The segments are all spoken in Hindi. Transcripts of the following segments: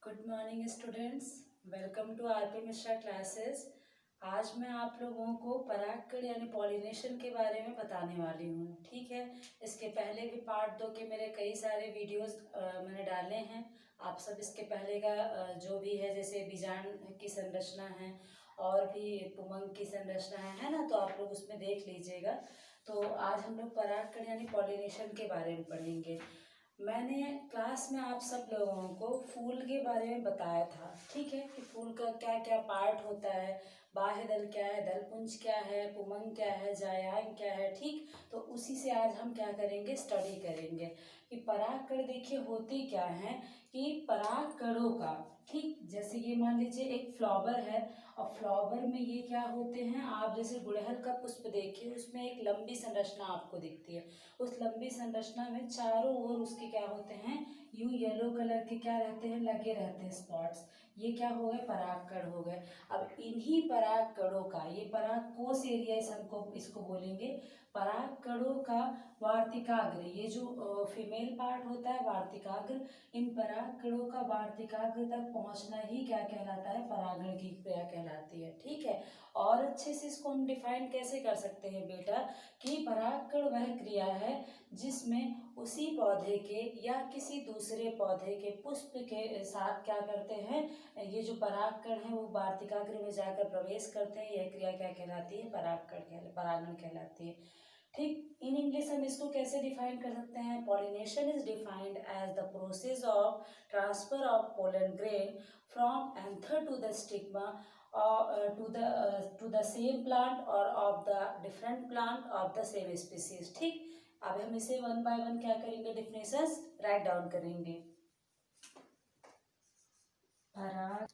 Good morning students, welcome to RP Mishra classes. आज मैं आप लोगों को परागकण यानी पॉलिनेशन के बारे में बताने वाली हूँ। ठीक है, इसके पहले भी पार्ट 2 के मेरे कई सारे वीडियोस मैंने डाले हैं। आप सब इसके पहले का जो भी है, जैसे बीजांड की संरचना है और भी पुमंग की संरचना है ना, तो आप लोग उसमें देख लीजिएगा। तो आज हम लोग परागकण यानी पॉलिनेशन के बारे में पढ़ेंगे। मैंने क्लास में आप सब लोगों को फूल के बारे में बताया था, ठीक है, कि फूल का क्या क्या पार्ट होता है, बाह्य दल क्या है, दलपुंज क्या है, पुमंग क्या है, जायांग क्या है। ठीक, तो उसी से आज हम क्या करेंगे, स्टडी करेंगे कि परागकण देखिए होते क्या हैं। कि परागकणों का, ठीक, जैसे कि मान लीजिए एक फ्लावर है और फ्लावर में ये क्या होते हैं, आप जैसे गुड़हल का पुष्प देखिए, उसमें एक लंबी संरचना आपको दिखती है। उस लंबी संरचना में चारों ओर उसके क्या होते हैं, यूं येलो कलर के क्या रहते हैं, लगे रहते हैं स्पॉट्स। ये क्या हो गए, परागकण हो गए। अब इन्हीं परागकणों का, ये परागकोश एरिया इसको बोलेंगे। परागकणों का वार्तिकाग्र, ये जो फीमेल पार्ट होता है वार्तिकाग्र, इन परागकणों का वार्तिकाग्र तक पहुंचना ही क्या कहलाता है, परागण की क्रिया कहलाती है। ठीक है, और अच्छे से इसको हम डिफाइन कैसे कर सकते हैं बेटा, कि परागकण वह क्रिया है जिसमें उसी पौधे के या किसी दूसरे पौधे के पुष्प के साथ क्या करते हैं, ये जो परागकण है वो वार्तिकाग्र में जाकर प्रवेश करते हैं। यह क्रिया क्या कहलाती है, परागण कहलाती है। ठीक, इन इंग्लिश हम इसको कैसे डिफाइन कर सकते हैं, pollination is defined as the process of transfer of pollen grain from anther to the stigma to the same plant or of the different plant of the same species। ठीक, अब हम इसे वन बाय वन क्या करेंगे, डिफिनेशंस राइट डाउन करेंगे। पराग,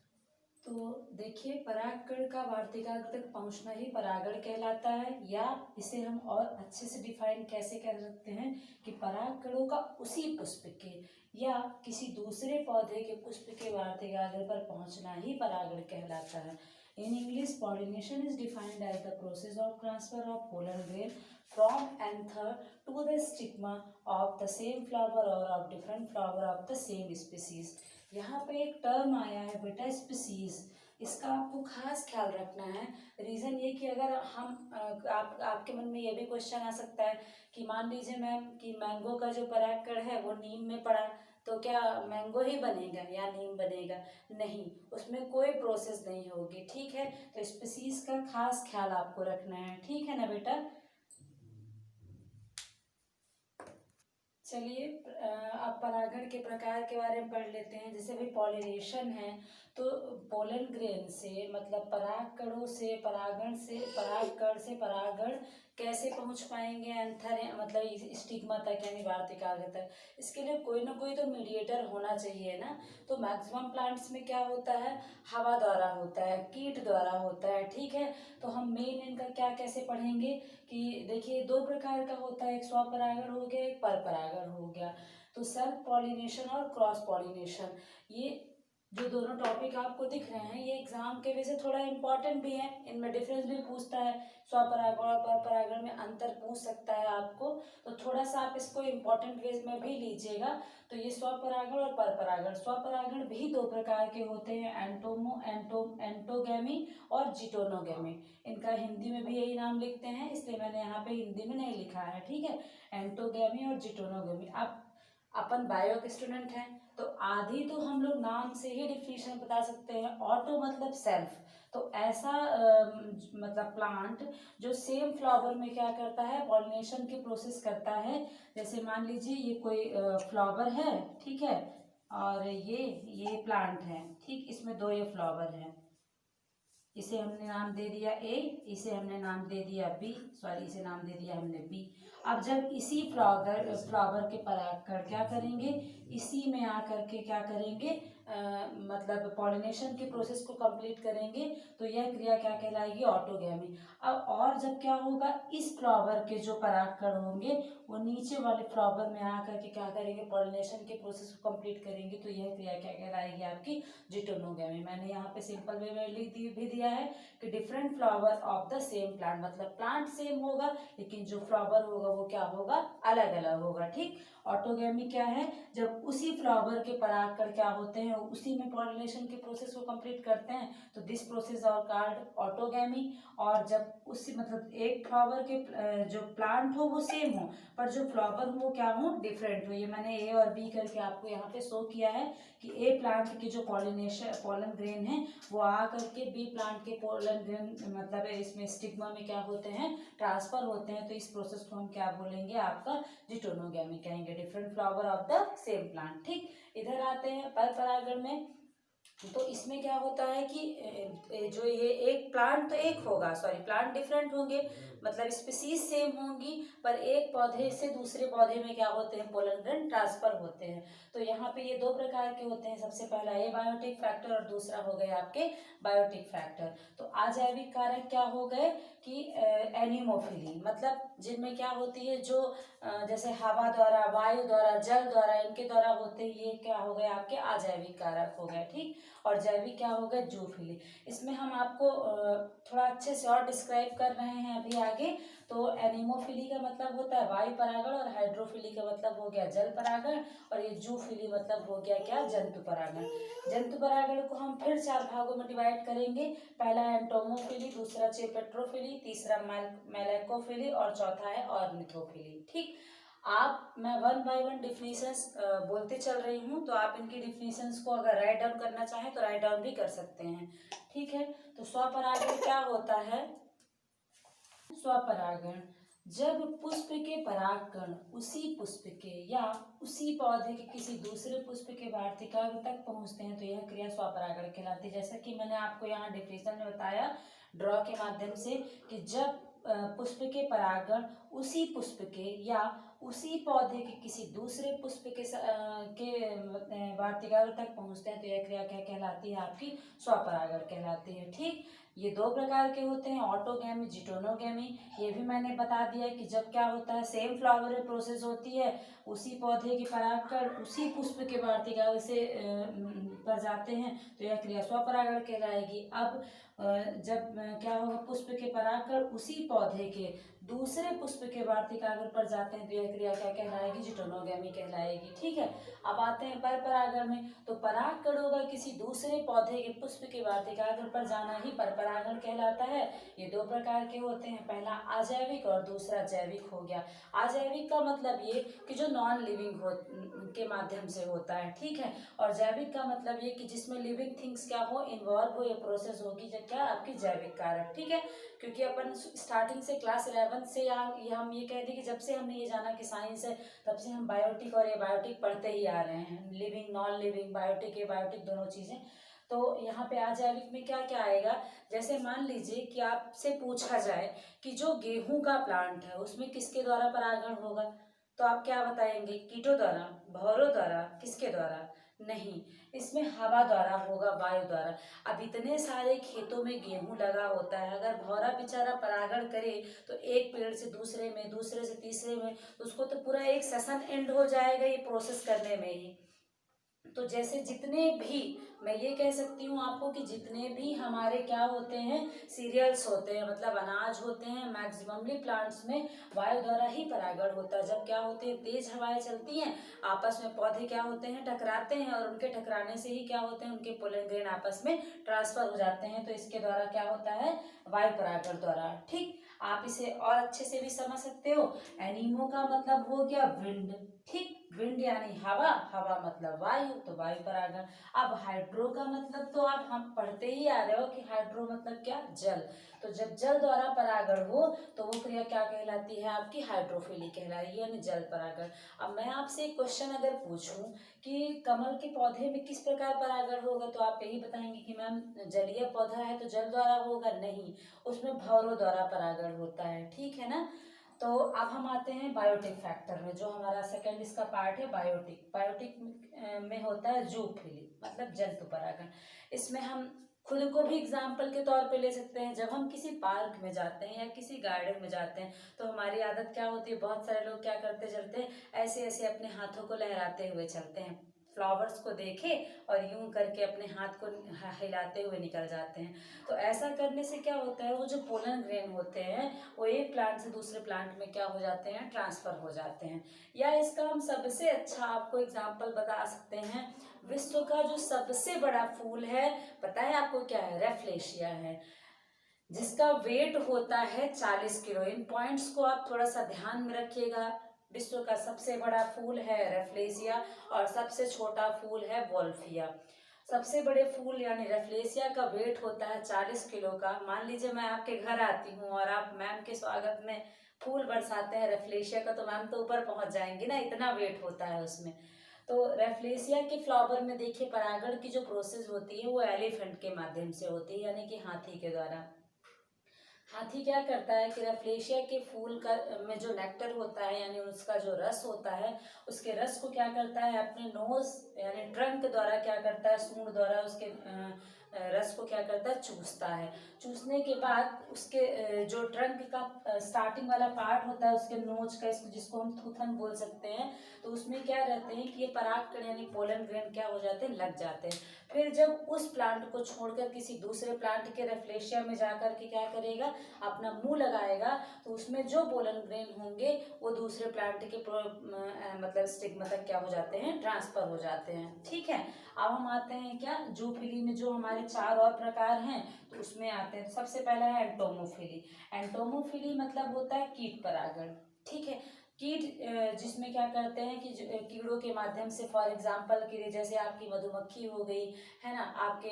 तो देखिए परागकण का वार्तिकाग्र तक पहुंचना ही परागण कहलाता है, या इसे हम और अच्छे से डिफाइन कैसे कर सकते हैं कि परागकणों का उसी पुष्प के या किसी दूसरे पौधे के पुष्प के वार्तिकाग्र पर पहुंचना ही परागण कहलाता है। In English, pollination is defined as the process of transfer of pollen grain from anther to the stigma of the same flower or of different flower of the same species. यहाँ पे एक टर्म आया है बेटा, स्पीसीज, इसका आपको खास ख्याल रखना है। रीज़न ये कि अगर हम आपके मन में ये भी क्वेश्चन आ सकता है कि मान लीजिए मैम कि मैंगो का जो परागकण है वो नीम में पड़ा, तो क्या मैंगो ही बनेगा या नीम बनेगा? नहीं, उसमें कोई प्रोसेस नहीं होगी। ठीक है, तो स्पीसीज का खास ख्याल आपको रखना है। ठीक है ना बेटा। चलिए अब परागण के प्रकार के बारे में पढ़ लेते हैं। जैसे भाई पॉलिनेशन है, तो पोलन ग्रेन से मतलब परागकणों से परागकण से परागण कैसे पहुंच पाएंगे एंथर मतलब स्टिग्मा तक यानी वार्तिकाग्र तक। इसके लिए कोई ना कोई तो मीडिएटर होना चाहिए ना। तो मैक्सिमम प्लांट्स में क्या होता है, हवा द्वारा होता है, कीट द्वारा होता है। ठीक है, तो हम मेन इनका क्या कैसे पढ़ेंगे कि देखिए दो प्रकार का होता है, एक स्वपरागण हो गया, एक परपरागण हो गया। तो सेल्फ पॉलिनेशन और क्रॉस पॉलिनेशन, ये जो दोनों टॉपिक आपको दिख रहे हैं ये एग्जाम के वजह से थोड़ा इंपॉर्टेंट भी है। इनमें डिफरेंस भी पूछता है, स्वपरागण और परपरागण में अंतर पूछ सकता है आपको, तो थोड़ा सा आप इसको इम्पोर्टेंट वेज में भी लीजिएगा। तो ये स्वपरागण और परपरागण, स्वपरागण भी दो प्रकार के होते हैं, एंटोगैमी और जिटोनोगैमी। इनका हिंदी में भी यही नाम लिखते हैं, इसलिए मैंने यहाँ पे हिंदी में नहीं लिखा है। ठीक है, एंटोगैमी और जिटोनोगैमी। अब अपन बायो के स्टूडेंट हैं, तो आधी तो हम लोग नाम से ही डिफिनेशन बता सकते हैं। ऑटो मतलब सेल्फ, तो ऐसा मतलब प्लांट जो सेम फ्लावर में क्या करता है, पॉलिनेशन की प्रोसेस करता है। जैसे मान लीजिए ये कोई फ्लावर है, ठीक है, और ये प्लांट है, ठीक, इसमें दो ये फ्लावर हैं, इसे हमने नाम दे दिया ए, इसे हमने नाम दे दिया बी, सॉरी इसे नाम दे दिया हमने बी। अब जब इसी फ्लावर के परागकण क्या करेंगे, इसी में आकर के क्या करेंगे, मतलब पॉलिनेशन के प्रोसेस को कंप्लीट करेंगे, तो यह क्रिया क्या कहलाएगी, ऑटोगैमी। अब और जब क्या होगा, इस फ्लावर के जो परागकण होंगे वो नीचे वाले फ्लावर में आकर के क्या करेंगे, पॉलिनेशन के प्रोसेस को कंप्लीट करेंगे, तो यह क्रिया क्या कहलाएगी आपकी, जिटोनोगैमी। मैंने यहाँ पे सिंपल वे में लिख भी दिया है कि different flower of the same plant, मतलब प्लांट सेम होगा लेकिन जो फ्लावर होगा वो क्या होगा, अलग अलग होगा। ठीक, ऑटोगैमी क्या है, जब उसी फ्लावर के परागकण क्या होते हैं उसी में पॉलिनेशन के प्रोसेस को कंप्लीट करते हैं, तो this process are called autogamy. और जब उसी मतलब एक फ्लावर के जो प्लांट हो वो सेम हो, पर जो फ्लावर हो वो क्या हो, डिफरेंट हो। ये मैंने ए और बी करके आपको यहाँ पे शो किया है कि ए प्लांट के जो पोलन ग्रेन है वो आ करके बी प्लांट के पोलन ग्रेन मतलब इसमें स्टिग्मा में क्या होते हैं, ट्रांसफर होते हैं। तो इस प्रोसेस को हम क्या बोलेंगे, आपका जिटोनोगैमी कहेंगे, different flower of the same plant. ठीक, इधर आते हैं पर परागण में। तो इसमें क्या होता है कि जो ये एक प्लांट तो एक होगा, सॉरी प्लांट डिफरेंट होंगे, मतलब स्पीसीज सेम होंगी, पर एक पौधे से दूसरे पौधे में क्या होते हैं, पोलन ग्रेन ट्रांसफर होते हैं। तो यहाँ पे ये दो प्रकार के होते हैं, सबसे पहला ये बायोटिक फैक्टर और दूसरा हो गए आपके बायोटिक फैक्टर। तो अजैविक कारक क्या हो गए कि एनिमोफिली, मतलब जिनमें क्या होती है जो जैसे हवा द्वारा, वायु द्वारा, जल द्वारा, इनके द्वारा होते हैं, ये क्या हो गए आपके अजैविक कारक हो गए। ठीक, और जैविक क्या हो गए, जूफिली। इसमें हम आपको थोड़ा अच्छे से और डिस्क्राइब कर रहे हैं अभी आगे। तो एनिमोफिली का मतलब होता है वायु परागण, और हाइड्रोफिली का मतलब हो गया जल परागण, और ये जूफिली मतलब हो गया क्या, जंतु परागण। जंतु परागण को हम फिर 4 भागों में डिवाइड करेंगे। पहला है एंटोमोफिली, दूसरा चेपेट्रोफिली, तीसरा मेलैकोफिली, और चौथा है ऑर्निथोफिली। ठीक, मैं 1 बाय 1 डिफिनीशंस बोलते चल रही हूँ, तो आप इनकी डिफिनीशंस को अगर राइट डाउन करना चाहें तो राइट डाउन भी कर सकते हैं। ठीक है, तो स्वपरागण क्या होता है, स्वपरागण जब पुष्प के परागकण उसी पुष्प के या उसी पौधे के किसी दूसरे पुष्प के वार्तिकाग्र तक पहुंचते हैं, तो यह क्रिया स्वपरागण कहलाती है। जैसा कि मैंने आपको यहाँ डिफिनेशन में बताया ड्रॉ के माध्यम से कि जब पुष्प के परागण उसी पुष्प के या उसी पौधे के किसी दूसरे पुष्प के वार्तिकाग्र तक पहुंचते हैं, तो यह क्रिया क्या कहलाती है, आपकी स्वपरागण कहलाती है। ठीक, ये दो प्रकार के होते हैं, ऑटोगैमी, जिटोनोगैमी। ये भी मैंने बता दिया कि जब क्या होता है, सेम फ्लावर प्रोसेस होती है, उसी पौधे के परागकण उसी पुष्प के वार्तिकाग्र से पर जाते हैं, तो यह क्रिया स्वपरागण कहलाएगी। अब जब क्या होगा, पुष्प के परागकण उसी पौधे के दूसरे पुष्प के वार्तिकाग्र पर जाते हैं, तो यह क्रिया क्या कहलाएगी, जिटोनोगैमी कहलाएगी। ठीक है, अब आते हैं पर परागण में। तो परागकणों का किसी दूसरे पौधे के पुष्प के वार्तिकाग्र पर जाना ही पर परागण कहलाता है। ये दो प्रकार के होते हैं, पहला अजैविक और दूसरा जैविक हो गया। अजैविक का मतलब ये कि जो नॉन लिविंग के माध्यम से होता है। ठीक है, और जैविक का मतलब ये कि जिसमें लिविंग थिंग्स क्या हो, इन्वॉल्व हो, ये प्रोसेस होगी जो क्या, आपकी जैविक कारक। ठीक है, क्योंकि अपन स्टार्टिंग से क्लास 11 से हम ये कह दें कि जब से हमने ये जाना कि साइंस है, तब से हम बायोटिक और एबायोटिक पढ़ते ही आ रहे हैं, living non living, biotic abiotic दोनों चीज़ें। तो यहाँ पे अजैविक में क्या क्या आएगा, जैसे मान लीजिए कि आपसे पूछा जाए कि जो गेहूं का प्लांट है उसमें किसके द्वारा परागण होगा, तो आप क्या बताएंगे, कीटों द्वारा, भौरों द्वारा, किसके द्वारा, नहीं, इसमें हवा द्वारा होगा, वायु द्वारा। अब इतने सारे खेतों में गेहूं लगा होता है, अगर भौरा बेचारा परागण करे तो एक पेड़ से दूसरे में, दूसरे से तीसरे में, उसको तो पूरा एक सेशन एंड हो जाएगा ये प्रोसेस करने में ही। तो जैसे जितने भी, मैं ये कह सकती हूँ आपको कि जितने भी हमारे क्या होते हैं, सीरियल्स होते हैं, मतलब अनाज होते हैं, मैक्सिममली प्लांट्स में वायु द्वारा ही परागण होता है। जब क्या होते हैं, तेज हवाएं चलती हैं, आपस में पौधे क्या होते हैं, टकराते हैं, और उनके टकराने से ही क्या होते हैं, उनके पोलन ग्रेन आपस में ट्रांसफर हो जाते हैं, तो इसके द्वारा क्या होता है, वायु परागण द्वारा। ठीक, आप इसे और अच्छे से भी समझ सकते हो। एनिमो का मतलब हो गया विंड। ठीक, विंड यानी हवा, हवा मतलब वायु, तो वायु परागण। अब हाइड्रो का मतलब तो आप हम पढ़ते ही आ रहे हो कि हाइड्रो मतलब क्या, जल। तो जब जल द्वारा परागण हो तो वो क्रिया क्या कहलाती है, आपकी हाइड्रोफिली कहलाएगी, यानी जल परागण। अब मैं आपसे एक क्वेश्चन अगर पूछूं कि कमल के पौधे में किस प्रकार परागण होगा, तो आप यही बताएंगे कि मैम जलीय पौधा है तो जल द्वारा होगा, नहीं, उसमें भौरों द्वारा परागण होता है। ठीक है ना। तो अब हम आते हैं बायोटिक फैक्टर में, जो हमारा सेकंड इसका पार्ट है, बायोटिक। बायोटिक में होता है जूफिली, मतलब जंतु परागण। इसमें हम खुद को भी एग्जाम्पल के तौर पे ले सकते हैं। जब हम किसी पार्क में जाते हैं या किसी गार्डन में जाते हैं, तो हमारी आदत क्या होती है, बहुत सारे लोग क्या करते चलते हैं, ऐसे ऐसे अपने हाथों को लहराते हुए चलते हैं। फ्लावर्स को देखे और यूं करके अपने हाथ को हिलाते हुए निकल जाते हैं। तो ऐसा करने से क्या होता है, वो जो पोलन ग्रेन होते हैं वो एक प्लांट से दूसरे प्लांट में क्या हो जाते हैं, ट्रांसफर हो जाते हैं। या इसका हम सबसे अच्छा आपको एग्जाम्पल बता सकते हैं, विश्व का जो सबसे बड़ा फूल है पता है आपको क्या है, रेफ्लेशिया है, जिसका वेट होता है 40 किलो। इन पॉइंट्स को आप थोड़ा सा ध्यान में रखिएगा। विश्व का सबसे बड़ा फूल है रेफ्लेशिया और सबसे छोटा फूल है वोल्फिया। सबसे बड़े फूल यानी रेफ्लेशिया का वेट होता है 40 किलो का। मान लीजिए मैं आपके घर आती हूँ और आप मैम के स्वागत में फूल बरसाते हैं रेफ्लेशिया का, तो मैम तो ऊपर पहुंच जाएंगी ना, इतना वेट होता है उसमें। तो रेफ्लेशिया के फ्लावर में देखिए परागण की जो प्रोसेस होती है वो एलिफेंट के माध्यम से होती है, यानी कि हाथी के द्वारा। हाथी क्या करता है कि रेफ्लेशिया के फूल का में जो नेक्टर होता है यानी उसका जो रस होता है, उसके रस को क्या करता है अपने नोज यानी ट्रंक द्वारा क्या करता है, सूंड द्वारा उसके रस को क्या करता है, चूसता है। चूसने के बाद उसके जो ट्रंक का स्टार्टिंग वाला पार्ट होता है उसके नोज का, जिसको हम थूथन बोल सकते हैं, तो उसमें क्या रहते हैं कि ये परागकण यानी पोलन ग्रेन क्या हो जाते हैं, लग जाते हैं। फिर जब उस प्लांट को छोड़कर किसी दूसरे प्लांट के रेफ्लेशिया में जाकर के क्या करेगा, अपना मुंह लगाएगा, तो उसमें जो पोलन ग्रेन होंगे वो दूसरे प्लांट के मतलब स्टिग्मा तक क्या हो जाते हैं, ट्रांसफर हो जाते हैं। ठीक है, अब हम आते हैं क्या, जूफिली में जो हमारे 4 और प्रकार हैं तो उसमें आते हैं। सबसे पहला है एंटोमोफिली। एंटोमोफिली मतलब होता है कीट परागण। ठीक है, कीट जिसमें क्या करते हैं कि कीड़ों के माध्यम से, फॉर एग्जांपल के लिए जैसे आपकी मधुमक्खी हो गई है ना, आपके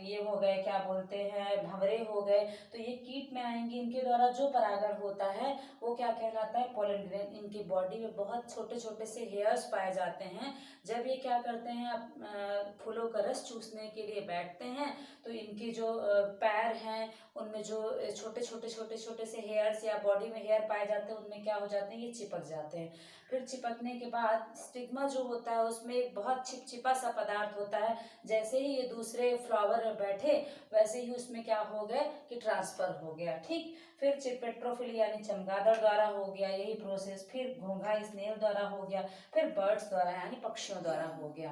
ये हो गए क्या बोलते हैं, भंवरे हो गए, तो ये कीट में आएंगे। इनके द्वारा जो परागण होता है वो क्या कहलाता है, पोलन ग्रेन। इनकी बॉडी में बहुत छोटे छोटे से हेयर्स पाए जाते हैं। जब ये क्या करते हैं फूलों का रस चूसने के लिए बैठते हैं, तो इनके जो पैर हैं उनमें जो छोटे छोटे छोटे छोटे से हेयर्स या बॉडी में हेयर पाए जाते हैं, उनमें क्या हो जाते हैं, ये चिपक जाते हैं। फिर चिपकने के बाद स्टिग्मा जो होता है उसमें एक बहुत चिपचिपा सा पदार्थ होता है। जैसे ही ये दूसरे फ्लावर में बैठे वैसे ही उसमें क्या हो गया कि ट्रांसफर हो गया। ठीक, फिर चिपेट्रोफिली यानी चमगादड़ द्वारा हो गया यही प्रोसेस, फिर घोंघा स्नेल द्वारा हो गया, फिर बर्ड्स द्वारा यानी पक्षियों द्वारा हो गया।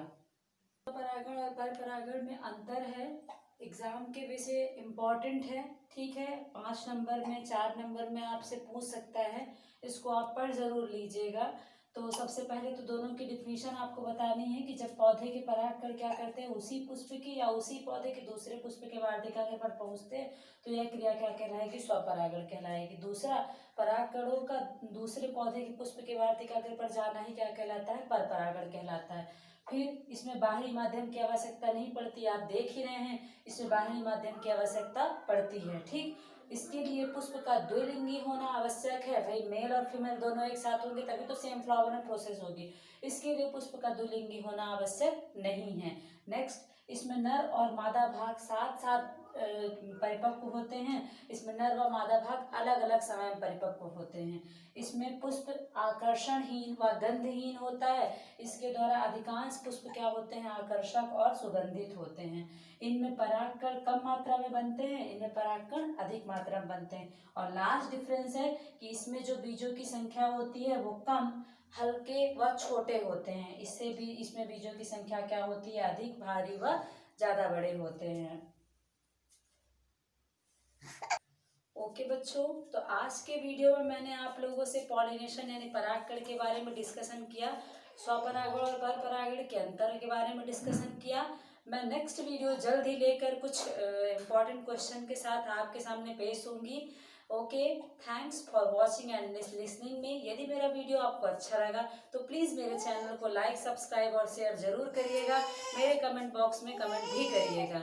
परागण और पर परागण में अंतर है, एग्जाम के विषय इम्पॉर्टेंट है। ठीक है, 5 नंबर में 4 नंबर में आपसे पूछ सकता है, इसको आप पढ़ जरूर लीजिएगा। तो सबसे पहले तो दोनों की डिफिनीशन आपको बतानी है कि जब पौधे के परागकण क्या करते हैं, उसी पुष्प की या उसी पौधे के दूसरे पुष्प के वार्तिका के पर पहुंचते हैं, तो यह क्रिया क्या कहलाएगी, स्वपरागण कहलाएगी। दूसरा, परागकणों का दूसरे पौधे के पुष्प के वार्तिका के पर जाना ही क्या कहलाता है, पर परागण कहलाता है। फिर इसमें बाहरी माध्यम की आवश्यकता नहीं पड़ती, आप देख ही रहे हैं इसमें बाहरी माध्यम की आवश्यकता पड़ती है। ठीक, इसके लिए पुष्प का द्विलिंगी होना आवश्यक है। भाई मेल और फीमेल दोनों एक साथ होंगे तभी तो सेम फ्लावर में प्रोसेस होगी। इसके लिए पुष्प का द्विलिंगी होना आवश्यक नहीं है। नेक्स्ट, इसमें नर और मादा भाग साथ साथ परिपक्व होते हैं। इसमें नर व मादा भाग अलग अलग समय में परिपक्व होते हैं। इसमें पुष्प आकर्षणहीन व गंधहीन होता है। इसके द्वारा अधिकांश पुष्प क्या होते हैं, आकर्षक और सुगंधित होते हैं। इनमें परागकण कम मात्रा में बनते हैं, इनमें परागकण अधिक मात्रा में बनते हैं। और लास्ट डिफरेंस है कि इसमें जो बीजों की संख्या होती है वो कम, हल्के व छोटे होते हैं। इससे भी इसमें बीजों की संख्या क्या होती है, अधिक, भारी व ज्यादा बड़े होते हैं। ओके बच्चों, तो आज के वीडियो में मैंने आप लोगों से पॉलिनेशन यानी परागकण के बारे में डिस्कशन किया, स्वपरागण और परपरागण के अंतर के बारे में डिस्कशन किया। मैं नेक्स्ट वीडियो जल्द ही लेकर कुछ इम्पॉर्टेंट क्वेश्चन के साथ आपके सामने पेश होंगी। Okay, thanks for watching and listening me. यदि मेरा वीडियो आपको अच्छा लगा तो प्लीज़ मेरे चैनल को लाइक, सब्सक्राइब और शेयर जरूर करिएगा। मेरे कमेंट बॉक्स में कमेंट भी करिएगा।